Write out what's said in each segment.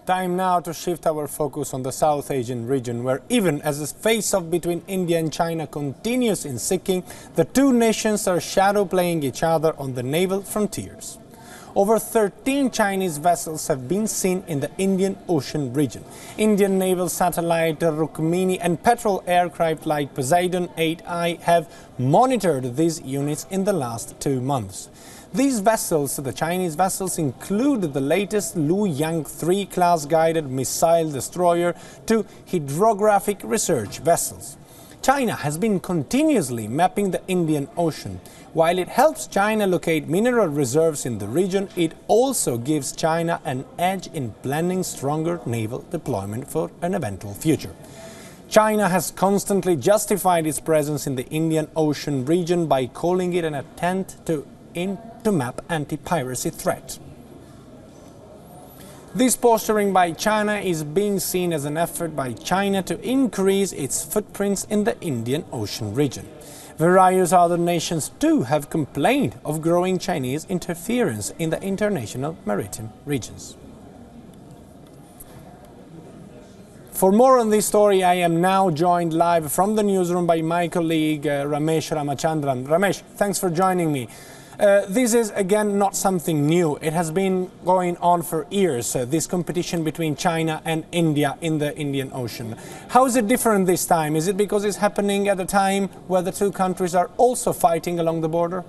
Time now to shift our focus on the South Asian region, where even as the face-off between India and China continues in Sikkim, the two nations are shadow-playing each other on the naval frontiers. Over 13 Chinese vessels have been seen in the Indian Ocean region. Indian naval satellite Rukmini and patrol aircraft like Poseidon 8I have monitored these units in the last 2 months. These vessels, the Chinese vessels, include the latest Luoyang 3 class guided missile destroyer to hydrographic research vessels. China has been continuously mapping the Indian Ocean. While it helps China locate mineral reserves in the region, it also gives China an edge in planning stronger naval deployment for an eventual future. China has constantly justified its presence in the Indian Ocean region by calling it an attempt to map anti-piracy threat. This posturing by China is being seen as an effort by China to increase its footprints in the Indian Ocean region. Various other nations too have complained of growing Chinese interference in the international maritime regions. For more on this story, I am now joined live from the newsroom by my colleague Ramesh Ramachandran. Ramesh, thanks for joining me. This is again not something new. It has been going on for years, this competition between China and India in the Indian Ocean. How is it different this time? Is it because it's happening at a time where the two countries are also fighting along the border?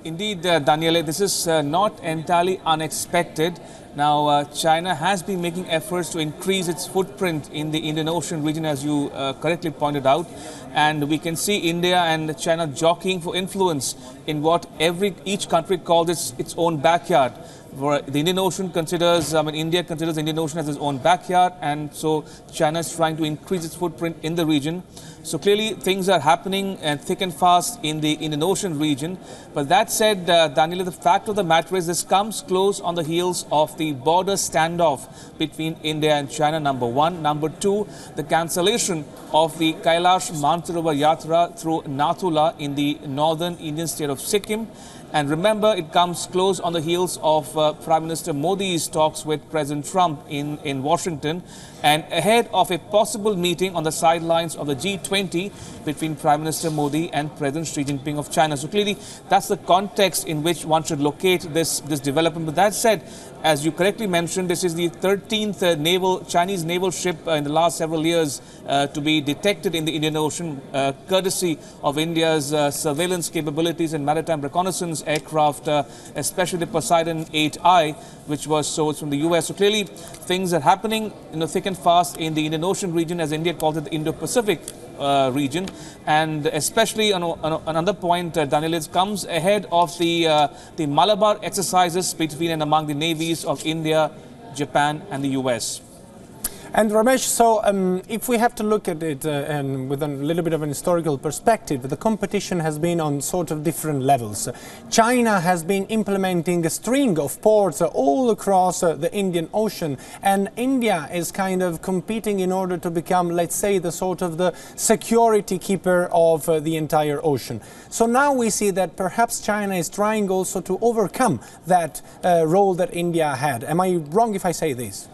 Indeed, Daniele, this is not entirely unexpected. Now, China has been making efforts to increase its footprint in the Indian Ocean region, as you correctly pointed out. And we can see India and China jockeying for influence in what each country calls its own backyard. The Indian Ocean India considers the Indian Ocean as its own backyard, and so China is trying to increase its footprint in the region. So clearly things are happening thick and fast in the Indian Ocean region. But that said, Daniela, the fact of the matter is this comes close on the heels of the border standoff between India and China, number one. Number two, the cancellation of the Kailash Mansarovar Yatra through Nathula in the northern Indian state of Sikkim. And remember, it comes close on the heels of Prime Minister Modi's talks with President Trump in Washington, and ahead of a possible meeting on the sidelines of the G20 between Prime Minister Modi and President Xi Jinping of China. So clearly, that's the context in which one should locate this development. But that said, as you correctly mentioned, this is the 13th Chinese naval ship in the last several years to be detected in the Indian Ocean, courtesy of India's surveillance capabilities and maritime reconnaissance aircraft, especially the Poseidon 8I, which was sourced from the US. So clearly, things are happening thick and fast in the Indian Ocean region, as India calls it the Indo-Pacific region. And especially on another point, Daniel, it comes ahead of the Malabar exercises between and among the navies of India, Japan and the US. And Ramesh, so if we have to look at it and with a little bit of an historical perspective, the competition has been on sort of different levels. China has been implementing a string of ports all across the Indian Ocean, and India is kind of competing in order to become, let's say, the sort of the security keeper of the entire ocean. So now we see that perhaps China is trying also to overcome that role that India had. Am I wrong if I say this?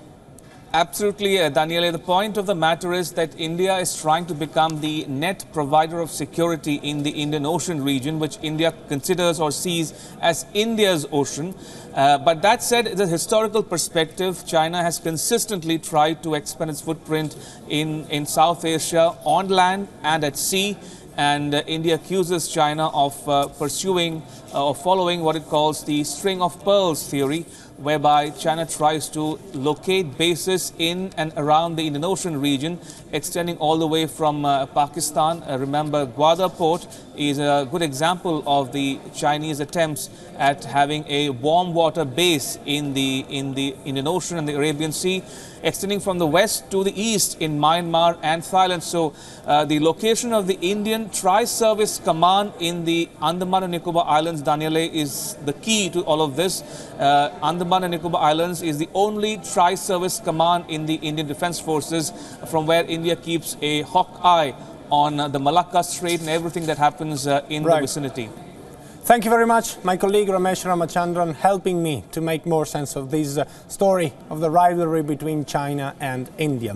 Absolutely, Daniele. The point of the matter is that India is trying to become the net provider of security in the Indian Ocean region, which India considers or sees as India's ocean. But that said, the historical perspective, China has consistently tried to expand its footprint in South Asia on land and at sea. And India accuses China of pursuing or following what it calls the string of pearls theory, whereby China tries to locate bases in and around the Indian Ocean region, extending all the way from Pakistan. Remember, Gwadar port is a good example of the Chinese attempts at having a warm water base in the Indian Ocean and the Arabian Sea, extending from the west to the east in Myanmar and Thailand. So the location of the Indian Tri-Service Command in the Andaman and Nicobar Islands, Daniele, is the key to all of this. Andaman and Nicobar Islands is the only tri-service command in the Indian Defence Forces, from where India keeps a hawk eye on the Malacca Strait and everything that happens in the vicinity. Thank you very much, my colleague Ramesh Ramachandran, helping me to make more sense of this story of the rivalry between China and India.